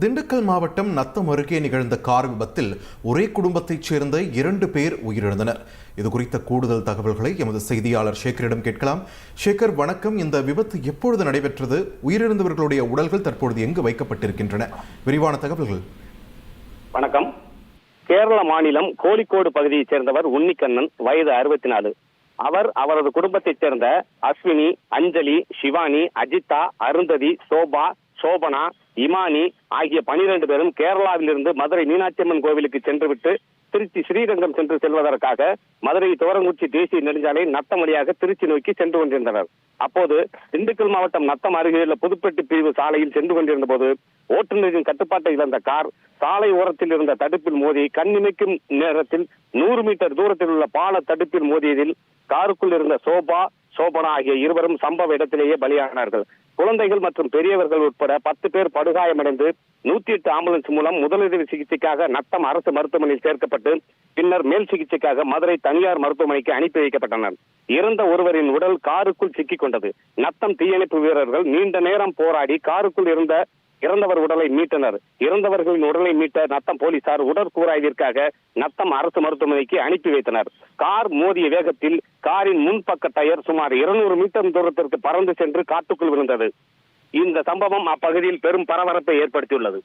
திண்டுக்கல் மாவட்டம் நத்தம் அருகே நிகழ்ந்த கார் விபத்தில் ஒரே குடும்பத்தைச் சேர்ந்த 2 பேர் உயிரிழந்தனர். இது குறித்த கூடுதல் தகவல்களை எமது செய்தியாளர் சேகரிடம் கேட்கலாம். சேகர், வணக்கம். இந்த விபத்து எப்பொழுது நடைபெற்றது? உயிரிழந்தவர்களுடைய உடல்கள் தற்பொழுது எங்கு வைக்கப்பட்டிருக்கின்றன? விரிவான தகவல்கள். வணக்கம். கேரள மாநிலம் கோழிக்கோடு பகுதியைச் சேர்ந்தவர் உன்னிக்கண்ணன், வயது 64. அவர் அவரது குடும்பத்தைச் சேர்ந்த அஸ்வினி, அஞ்சலி, சிவானி, அஜிதா, அருந்ததி, சோபா, சோபனா, இமானி ஆகிய 12 பேரும் கேரளாவிலிருந்து மதுரை மீனாட்சி அம்மன் கோவிலுக்கு சென்றுவிட்டு திருச்சி ஸ்ரீரங்கம் சென்று செல்வதற்காக மதுரை துவரங்குச்சி தேசிய நெடுஞ்சாலை நத்தம் வழியாக திருச்சி நோக்கி சென்று கொண்டிருந்தனர். அப்போது திண்டுக்கல் மாவட்டம் நத்தம் அருகேயுள்ள புதுப்பட்டி பிரிவு சாலையில் சென்று கொண்டிருந்த போது ஓட்டுநரின் கட்டுப்பாட்டை இழந்த கார் சாலை ஓரத்தில் இருந்த தடுப்பில் மோதி கண்ணிமைக்கும் நேரத்தில் 100 மீட்டர் தூரத்தில் உள்ள பால தடுப்பில் மோதியதில் காருக்குள் இருந்த சோபனா ஆகிய இருவரும் சம்பவ இடத்திலேயே பலியானார்கள். குழந்தைகள் மற்றும் பெரியவர்கள் உட்பட 10 பேர் படுகாயமடைந்து 108 ஆம்புலன்ஸ் மூலம் முதலுதவி சிகிச்சைக்காக நத்தம் அரசு மருத்துவமனையில் சேர்க்கப்பட்டு பின்னர் மேல் சிகிச்சைக்காக மதுரை தனியார் மருத்துவமனைக்கு அனுப்பி வைக்கப்பட்டனர். இறந்த ஒருவரின் உடல் காருக்குள் சிக்கிக் கொண்டது. நத்தம் தீயணைப்பு வீரர்கள் நீண்ட நேரம் போராடி காருக்குள் இறந்தவர் உடலை மீட்டனர். இறந்தவர்களின் உடலை மீட்ட நத்தம் போலீசார் உடற்கூறாய்விற்காக நத்தம் அரசு மருத்துவமனைக்கு அனுப்பி வைத்தனர். கார் மோதிய வேகத்தில் காரின் முன்பக்க டயர் சுமார் 200 மீட்டர் தூரத்திற்கு பறந்து சென்று காட்டுக்குள் விழுந்தது. இந்த சம்பவம் அப்பகுதியில் பெரும் பரபரப்பை ஏற்படுத்தியுள்ளது.